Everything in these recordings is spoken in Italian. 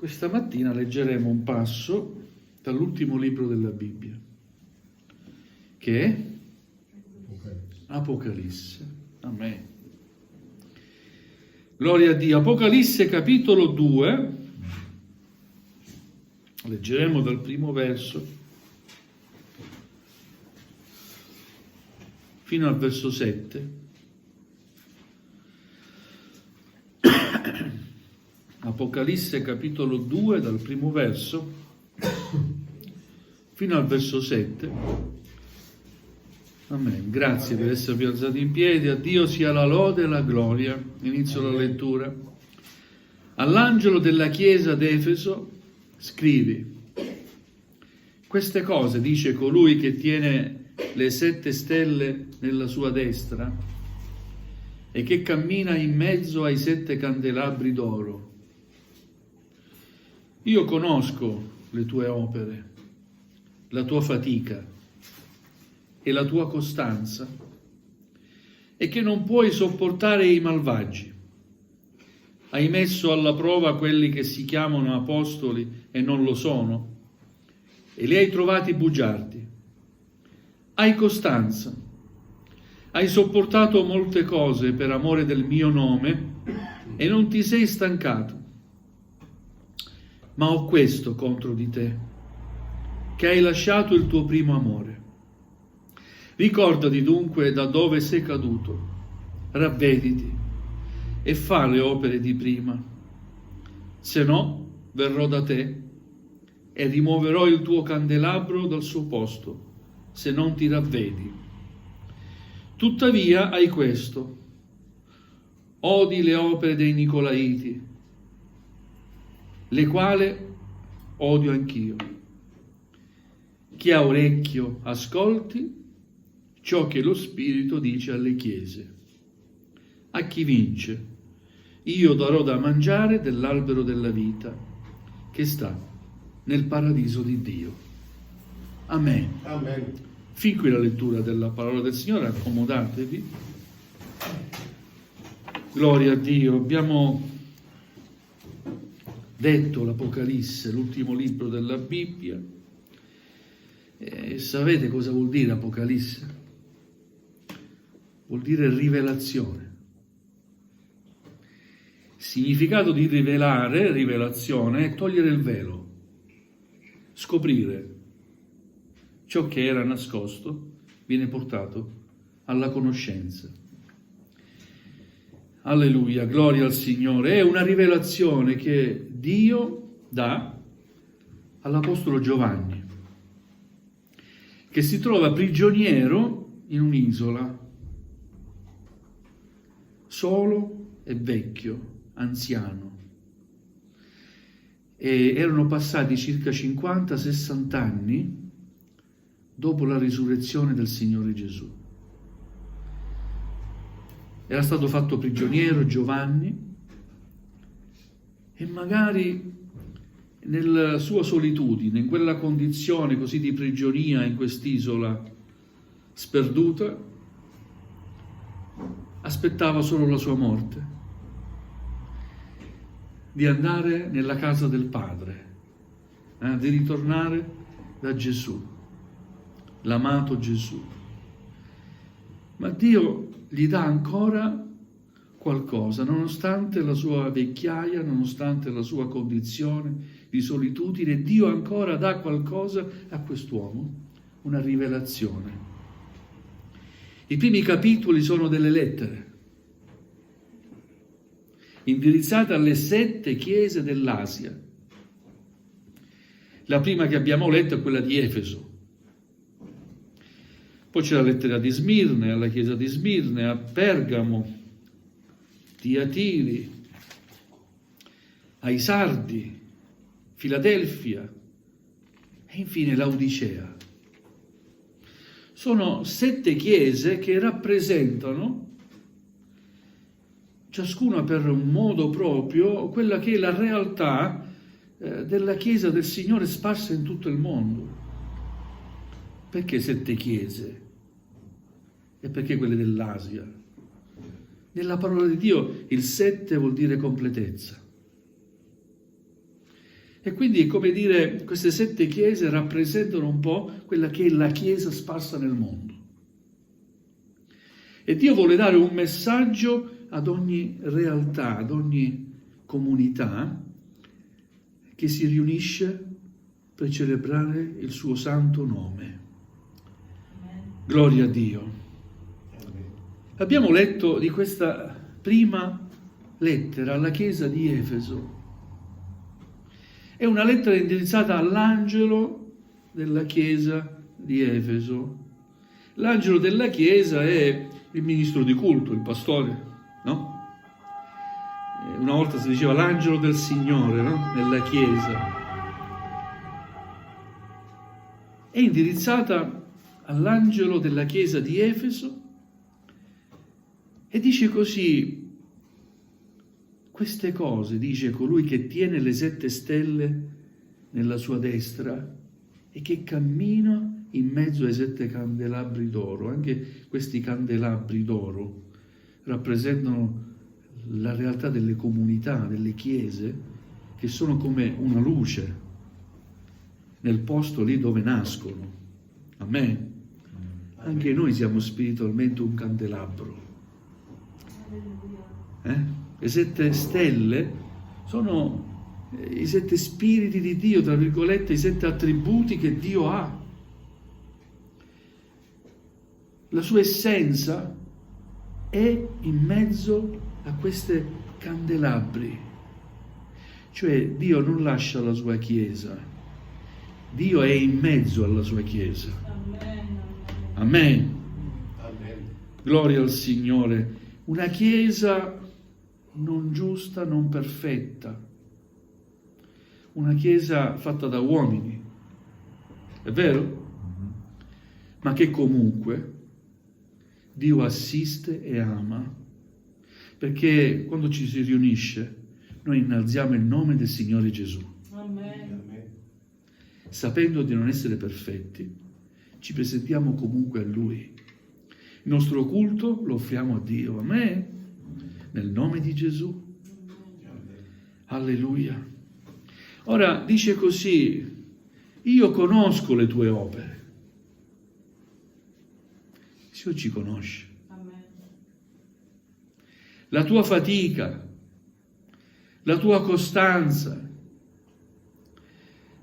Questa mattina leggeremo un passo dall'ultimo libro della Bibbia, che è Apocalisse. Amen. Gloria a Dio. Apocalisse capitolo 2, leggeremo dal primo verso fino al verso 7. Apocalisse capitolo 2 dal primo verso fino al verso 7. Amen. Grazie per esservi alzati in piedi. A Dio sia la lode e la gloria. Inizio la lettura. All'angelo della chiesa d'Efeso scrivi: queste cose dice colui che tiene le 7 stelle nella sua destra e che cammina in mezzo ai 7 candelabri d'oro. Io conosco le tue opere, la tua fatica e la tua costanza, e che non puoi sopportare i malvagi. Hai messo alla prova quelli che si chiamano apostoli e non lo sono, e li hai trovati bugiardi. Hai costanza, hai sopportato molte cose per amore del mio nome e non ti sei stancato. Ma ho questo contro di te, che hai lasciato il tuo primo amore. Ricordati dunque da dove sei caduto, ravvediti e fa le opere di prima. Se no, verrò da te e rimuoverò il tuo candelabro dal suo posto, se non ti ravvedi. Tuttavia hai questo: odi le opere dei Nicolaiti, le quali odio anch'io. Chi ha orecchio ascolti ciò che lo Spirito dice alle chiese. A chi vince, io darò da mangiare dell'albero della vita che sta nel paradiso di Dio. Amen. Amen. Fin qui la lettura della parola del Signore, accomodatevi. Gloria a Dio. Abbiamo detto l'Apocalisse, l'ultimo libro della Bibbia. Sapete cosa vuol dire Apocalisse? Vuol dire rivelazione. Il significato di rivelare, rivelazione, è togliere il velo, scoprire ciò che era nascosto, viene portato alla conoscenza. Alleluia, gloria al Signore. È una rivelazione che Dio dà all'Apostolo Giovanni, che si trova prigioniero in un'isola, solo e vecchio, anziano. E erano passati circa 50-60 anni dopo la risurrezione del Signore Gesù. Era stato fatto prigioniero Giovanni e magari nella sua solitudine, in quella condizione così di prigionia in quest'isola sperduta, aspettava solo la sua morte, di andare nella casa del Padre, di ritornare da Gesù, l'amato Gesù. Ma Dio gli dà ancora qualcosa, nonostante la sua vecchiaia, nonostante la sua condizione di solitudine. Dio ancora dà qualcosa a quest'uomo, una rivelazione. I primi capitoli sono delle lettere indirizzate alle 7 chiese dell'Asia. La prima che abbiamo letto è quella di Efeso. Poi c'è la lettera di Smirne, alla chiesa di Smirne, a Pergamo, Tiatiri, ai Sardi, Filadelfia e infine Laodicea. Sono 7 chiese che rappresentano, ciascuna per un modo proprio, quella che è la realtà della Chiesa del Signore sparsa in tutto il mondo. Perché 7 chiese? E perché quelle dell'Asia? Nella parola di Dio il 7 vuol dire completezza. E quindi è come dire, queste 7 chiese rappresentano un po' quella che è la Chiesa sparsa nel mondo. E Dio vuole dare un messaggio ad ogni realtà, ad ogni comunità che si riunisce per celebrare il suo santo nome. Gloria a Dio. Abbiamo letto di questa prima lettera alla Chiesa di Efeso. È una lettera indirizzata all'angelo della Chiesa di Efeso. L'angelo della Chiesa è il ministro di culto, il pastore, no? Una volta si diceva l'angelo del Signore, no? Nella Chiesa. È indirizzata all'angelo della Chiesa di Efeso e dice così: queste cose dice colui che tiene le 7 stelle nella sua destra e che cammina in mezzo ai 7 candelabri d'oro. Anche questi candelabri d'oro rappresentano la realtà delle comunità, delle chiese, che sono come una luce nel posto lì dove nascono. Amen. Anche noi siamo spiritualmente un candelabro. Le 7 stelle sono i 7 spiriti di Dio, tra virgolette, i 7 attributi che Dio ha. La sua essenza è in mezzo a questi candelabri. Cioè Dio non lascia la sua Chiesa, Dio è in mezzo alla sua Chiesa. Amen. Amen. Gloria al Signore. Una Chiesa non giusta, non perfetta. Una Chiesa fatta da uomini. È vero? Ma che comunque Dio assiste e ama, perché quando ci si riunisce noi innalziamo il nome del Signore Gesù. Amen. Sapendo di non essere perfetti, ci presentiamo comunque a Lui. Il nostro culto lo offriamo a Dio. Amen. Nel nome di Gesù. Alleluia. Ora dice così: io conosco le tue opere. Il Signore ci conosce. Amen. La tua fatica, la tua costanza.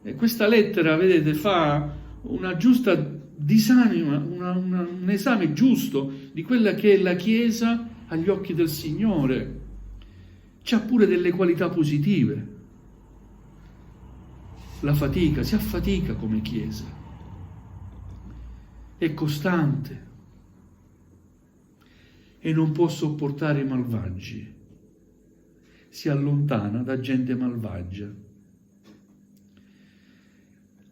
E questa lettera, vedete, fa una giusta disanima, un esame giusto di quella che è la Chiesa agli occhi del Signore. C'ha pure delle qualità positive. La fatica, si affatica come Chiesa. È costante. E non può sopportare i malvagi. Si allontana da gente malvagia.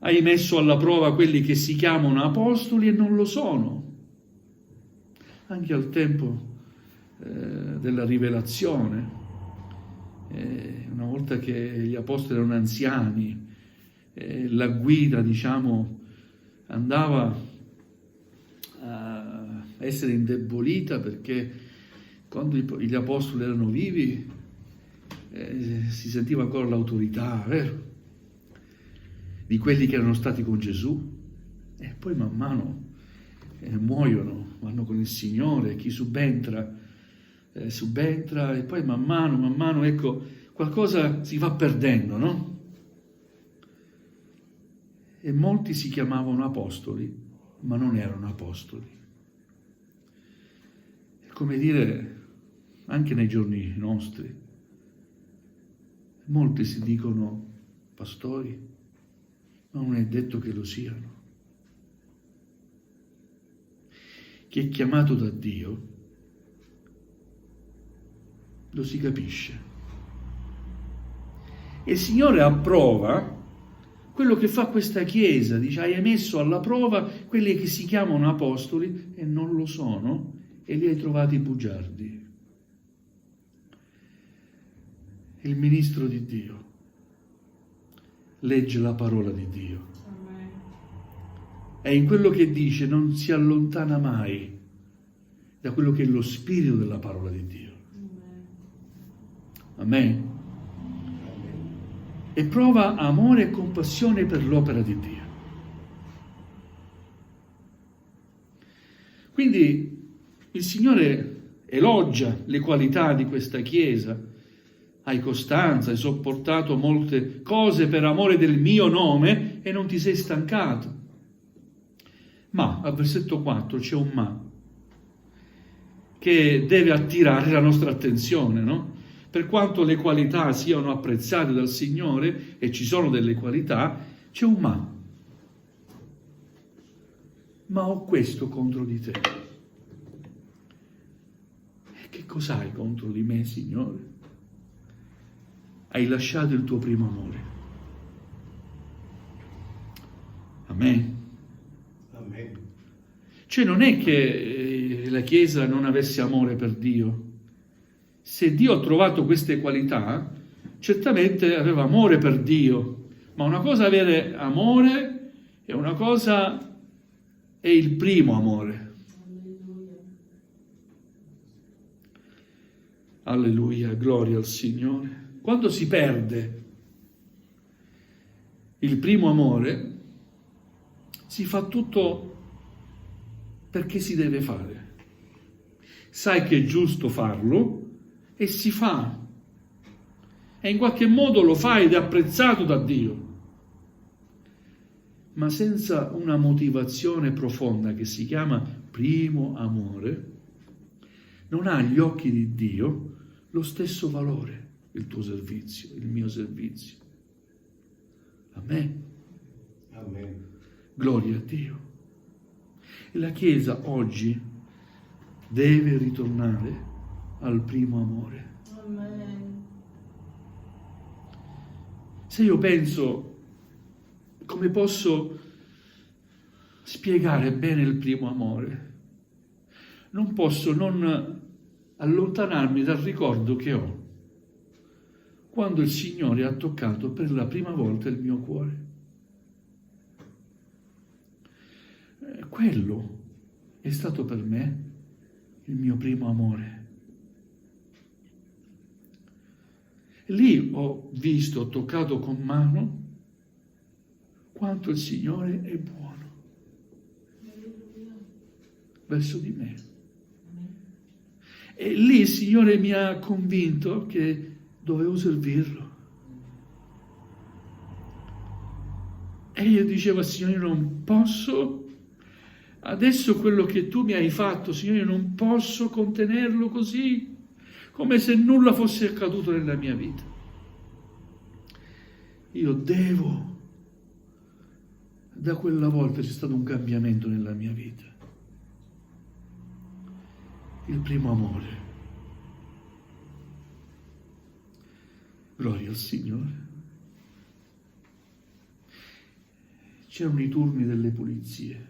Hai messo alla prova quelli che si chiamano apostoli e non lo sono. Anche al tempo della rivelazione, una volta che gli apostoli erano anziani, la guida, diciamo, andava a essere indebolita, perché quando gli apostoli erano vivi si sentiva ancora l'autorità, vero? Di quelli che erano stati con Gesù, e poi man mano muoiono, vanno con il Signore, chi subentra, e poi man mano, ecco, qualcosa si va perdendo, no? E molti si chiamavano apostoli, ma non erano apostoli. È come dire, anche nei giorni nostri, molti si dicono pastori, ma non è detto che lo siano. Chi è chiamato da Dio lo si capisce. E il Signore approva quello che fa questa Chiesa. Dice: hai messo alla prova quelli che si chiamano apostoli e non lo sono, e li hai trovati bugiardi. Il ministro di Dio legge la parola di Dio. Amen. E in quello che dice non si allontana mai da quello che è lo spirito della parola di Dio. Amen. Amen. e prova amore e compassione per l'opera di Dio. Quindi il Signore elogia le qualità di questa Chiesa. Hai costanza, hai sopportato molte cose per amore del mio nome e non ti sei stancato. Ma, al versetto 4 c'è un ma che deve attirare la nostra attenzione, no? Per quanto le qualità siano apprezzate dal Signore, e ci sono delle qualità, c'è un ma. Ma ho questo contro di te. E che cos'hai contro di me, Signore? Hai lasciato il tuo primo amore. Amen. Amen. Cioè non è che la Chiesa non avesse amore per Dio. Se Dio ha trovato queste qualità, certamente aveva amore per Dio. Ma una cosa è avere amore e una cosa è il primo amore. Alleluia, gloria al Signore. Quando si perde il primo amore, si fa tutto perché si deve fare. Sai che è giusto farlo e si fa. E in qualche modo lo fai ed è apprezzato da Dio. Ma senza una motivazione profonda che si chiama primo amore, non ha agli occhi di Dio lo stesso valore il tuo servizio, il mio servizio. Amen. Amen. Gloria a Dio. E la Chiesa oggi deve ritornare al primo amore. Amen. Se io penso come posso spiegare bene il primo amore, non posso non allontanarmi dal ricordo che ho quando il Signore ha toccato per la prima volta il mio cuore. Quello è stato per me il mio primo amore. Lì ho visto, ho toccato con mano quanto il Signore è buono verso di me. E lì il Signore mi ha convinto che dovevo servirlo. E io dicevo al Signore, non posso, adesso quello che tu mi hai fatto, Signore, non posso contenerlo così, come se nulla fosse accaduto nella mia vita. Io devo. Da quella volta c'è stato un cambiamento nella mia vita. Il primo amore. Gloria al Signore. C'erano i turni delle pulizie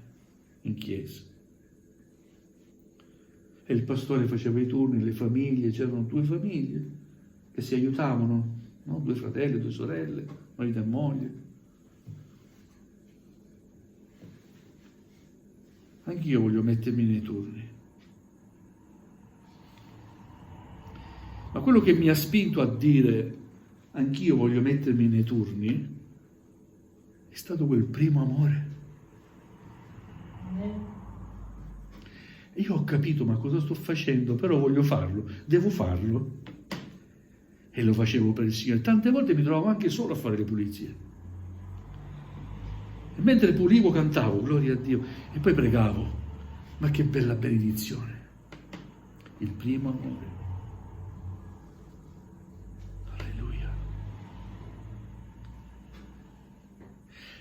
in chiesa. E il pastore faceva i turni, le famiglie, c'erano 2 famiglie che si aiutavano, no? 2 fratelli, 2 sorelle, marito e moglie. Anch'io voglio mettermi nei turni. Ma quello che mi ha spinto a dire anch'io voglio mettermi nei turni è stato quel primo amore. E io ho capito, ma cosa sto facendo? Però voglio farlo, devo farlo. E lo facevo per il Signore. Tante volte mi trovavo anche solo a fare le pulizie. E mentre pulivo cantavo, gloria a Dio, e poi pregavo. Ma che bella benedizione. Il primo amore. Alleluia.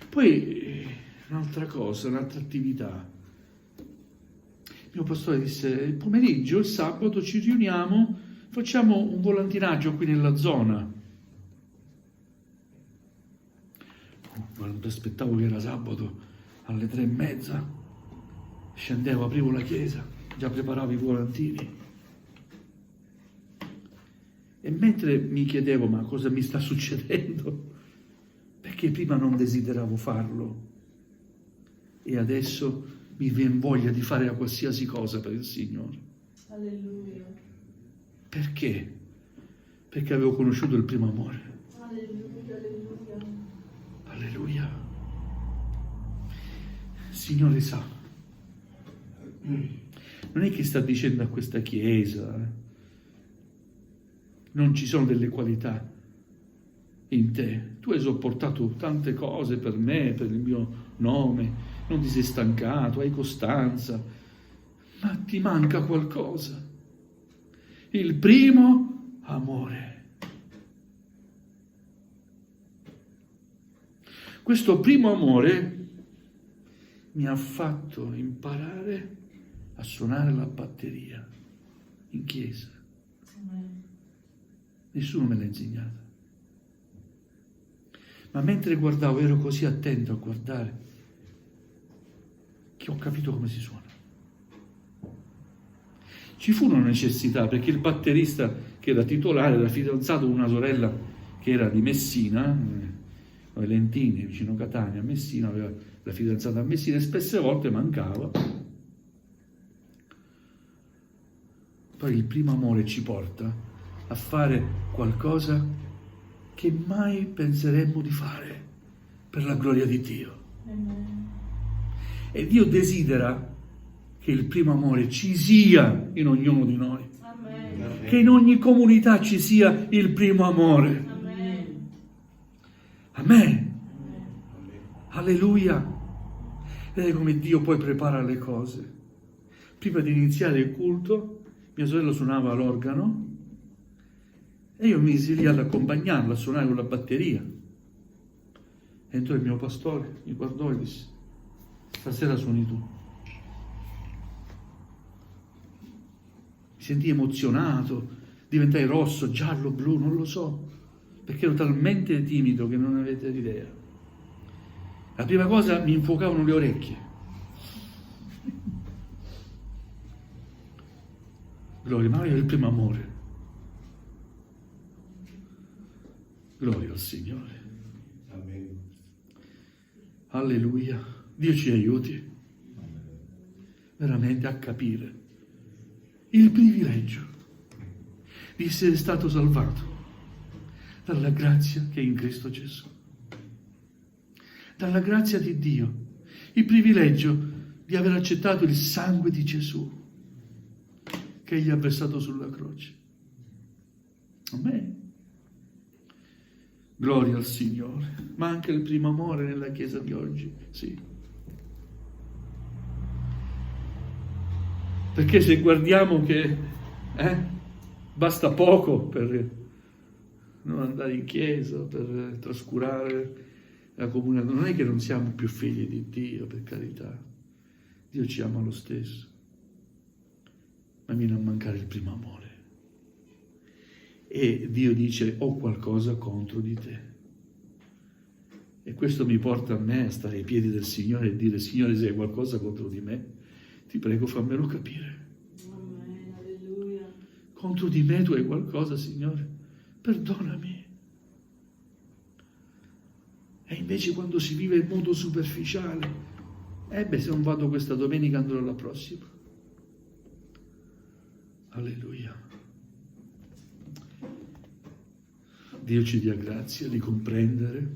Poi un'altra cosa, un'altra attività. Il mio pastore disse, il pomeriggio, il sabato, ci riuniamo, facciamo un volantinaggio qui nella zona. Quando aspettavo che era sabato, alle 3:30, scendevo, aprivo la chiesa, già preparavo i volantini. E mentre mi chiedevo, ma cosa mi sta succedendo? Perché prima non desideravo farlo e adesso mi viene voglia di fare qualsiasi cosa per il Signore. Alleluia. Perché? Perché avevo conosciuto il primo amore. Alleluia, alleluia. Alleluia. Il Signore sa. Non è che sta dicendo a questa Chiesa non ci sono delle qualità in te. Tu hai sopportato tante cose per me, per il mio nome, non ti sei stancato, hai costanza, ma ti manca qualcosa. Il primo amore. Questo primo amore mi ha fatto imparare a suonare la batteria in chiesa. Nessuno me l'ha insegnata. Ma mentre guardavo ero così attento a guardare che ho capito come si suona. Ci fu una necessità perché il batterista che era titolare era fidanzato con una sorella che era di Messina, Lentini, vicino Catania, a Messina, aveva la fidanzata a Messina e spesse volte mancava. Poi il primo amore ci porta a fare qualcosa che mai penseremmo di fare per la gloria di Dio. Amen. E Dio desidera che il primo amore ci sia in ognuno di noi, Amen. che in ogni comunità ci sia il primo amore. Amen. Amen. Alleluia. Vedete come Dio poi prepara le cose. Prima di iniziare il culto, mia sorella suonava l'organo e io mi misi lì ad accompagnarla, a suonare con la batteria. Entrò il mio pastore, mi guardò e disse: stasera suoni tu. Mi sentii emozionato, diventai rosso, giallo, blu, non lo so, perché ero talmente timido che non avete idea. La prima cosa, mi infuocavano le orecchie. Gloria, ma io il primo amore. Gloria al Signore. Amen. Alleluia. Dio ci aiuti veramente a capire il privilegio di essere stato salvato dalla grazia che è in Cristo Gesù. Dalla grazia di Dio, il privilegio di aver accettato il sangue di Gesù che egli ha versato sulla croce. Amen. Gloria al Signore. Ma anche il primo amore nella Chiesa di oggi, sì. Perché se guardiamo che basta poco per non andare in chiesa, per trascurare la comunione, non è che non siamo più figli di Dio, per carità. Dio ci ama lo stesso, ma viene a mancare il primo amore. E Dio dice: ho qualcosa contro di te. E questo mi porta a me a stare ai piedi del Signore e dire: Signore, se hai qualcosa contro di me, ti prego, fammelo capire. Amen. Alleluia. Contro di me tu hai qualcosa, Signore, perdonami. E invece quando si vive in modo superficiale, se non vado questa domenica andrò alla prossima. Alleluia. Dio ci dia grazia di comprendere,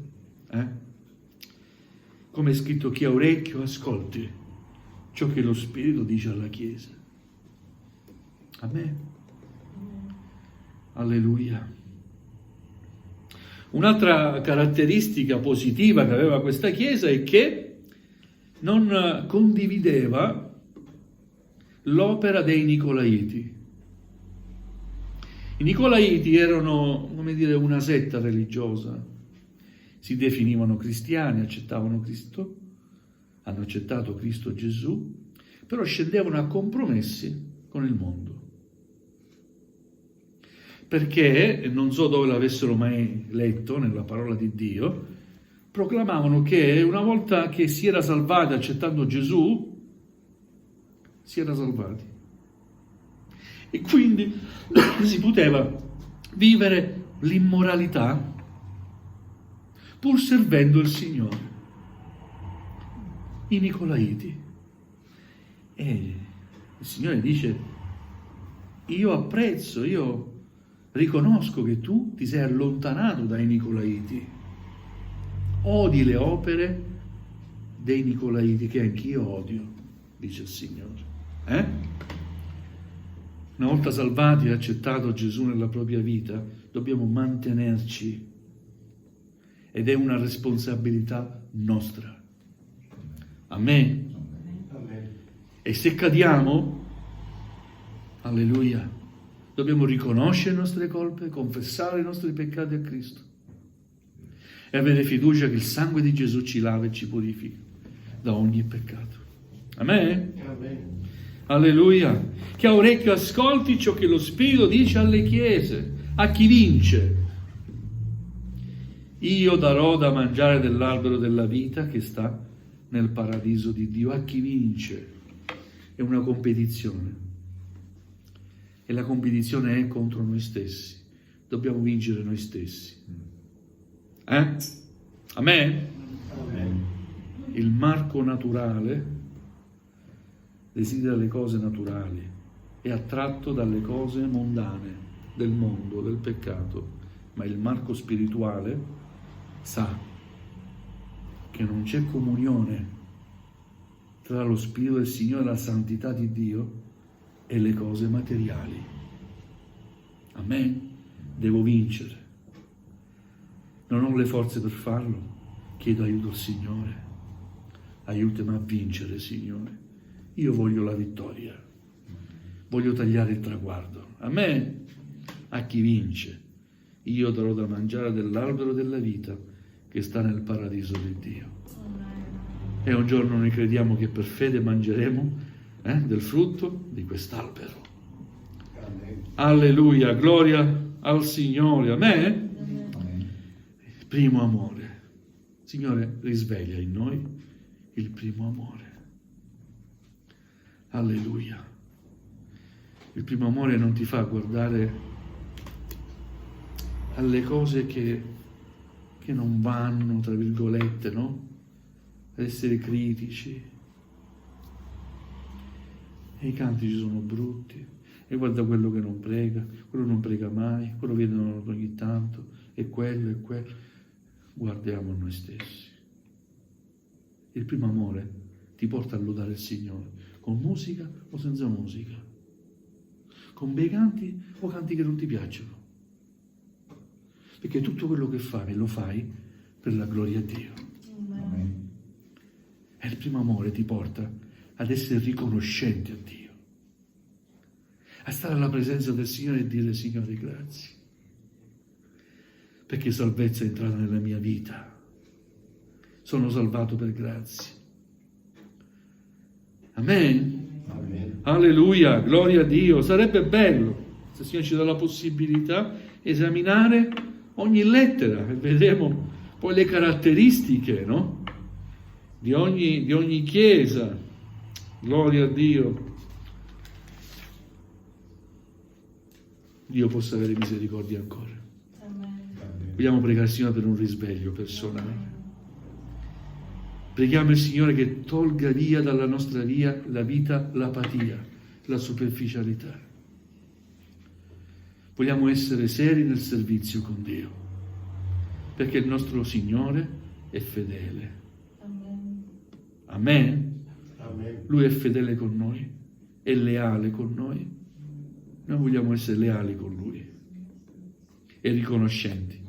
come è scritto: chi ha orecchio ascolti ciò che lo Spirito dice alla Chiesa. Amen. Alleluia. Un'altra caratteristica positiva che aveva questa Chiesa è che non condivideva l'opera dei Nicolaiti. I Nicolaiti erano, come dire, una setta religiosa. Si definivano cristiani, accettavano Cristo, hanno accettato Cristo Gesù, però scendevano a compromessi con il mondo. Perché, non so dove l'avessero mai letto nella parola di Dio, proclamavano che una volta che si era salvati accettando Gesù, si era salvati. E quindi si poteva vivere l'immoralità pur servendo il Signore. I Nicolaiti. E il Signore dice: io apprezzo, io riconosco che tu ti sei allontanato dai Nicolaiti, odi le opere dei Nicolaiti, che anch'io odio, dice il Signore. Una volta salvati e accettato Gesù nella propria vita, dobbiamo mantenerci, ed è una responsabilità nostra. Amen. Amen. E se cadiamo, alleluia, dobbiamo riconoscere le nostre colpe, confessare i nostri peccati a Cristo e avere fiducia che il sangue di Gesù ci lava e ci purifica da ogni peccato. Amen. Amen. Alleluia. Chi ha orecchio ascolti ciò che lo Spirito dice alle chiese. A chi vince? Io darò da mangiare dell'albero della vita che sta nel paradiso di Dio. A chi vince? È una competizione. E la competizione è contro noi stessi. Dobbiamo vincere noi stessi. Amen? Amen. Il Marco naturale desidera le cose naturali, è attratto dalle cose mondane, del mondo, del peccato, ma il Marco spirituale sa che non c'è comunione tra lo Spirito del Signore e la santità di Dio e le cose materiali. Amen? Devo vincere. Non ho le forze per farlo, chiedo aiuto al Signore. Aiutami a vincere, Signore. Io voglio la vittoria, voglio tagliare il traguardo. Amen. A chi vince, io darò da mangiare dell'albero della vita che sta nel paradiso di Dio. E un giorno noi crediamo che per fede mangeremo del frutto di quest'albero. Amen. Alleluia, gloria al Signore. Amen. Il primo amore. Signore, risveglia in noi il primo amore. Alleluia. Il primo amore non ti fa guardare alle cose che non vanno, tra virgolette, no? Ad essere critici. E i cantici sono brutti. E guarda quello che non prega, quello non prega mai, quello viene ogni tanto, e quello, e quello. Guardiamo a noi stessi. Il primo amore ti porta a lodare il Signore. Con musica o senza musica, con bei canti o canti che non ti piacciono, perché tutto quello che fai lo fai per la gloria di Dio. Amen. E il primo amore ti porta ad essere riconoscenti a Dio, a stare alla presenza del Signore e dire: Signore, grazie, perché salvezza è entrata nella mia vita, sono salvato per grazia. Amen. Amen. Alleluia, gloria a Dio. Sarebbe bello se il Signore ci dà la possibilità di esaminare ogni lettera e vedremo poi le caratteristiche, no? di ogni chiesa. Gloria a Dio. Dio possa avere misericordia ancora. Amen. Vogliamo pregare il Signore per un risveglio personale. Preghiamo il Signore che tolga via dalla nostra via la vita, l'apatia, la superficialità. Vogliamo essere seri nel servizio con Dio, perché il nostro Signore è fedele. Amen. Amen? Amen. Lui è fedele con noi, è leale con noi. Noi vogliamo essere leali con Lui e riconoscenti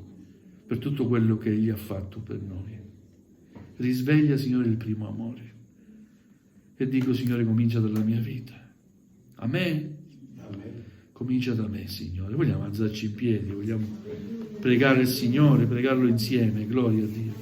per tutto quello che Egli ha fatto per noi. Risveglia, Signore, il primo amore. E dico: Signore, comincia dalla mia vita. Amen. Amen. Comincia da me, Signore. Vogliamo alzarci in piedi, vogliamo pregare il Signore, pregarlo insieme. Gloria a Dio.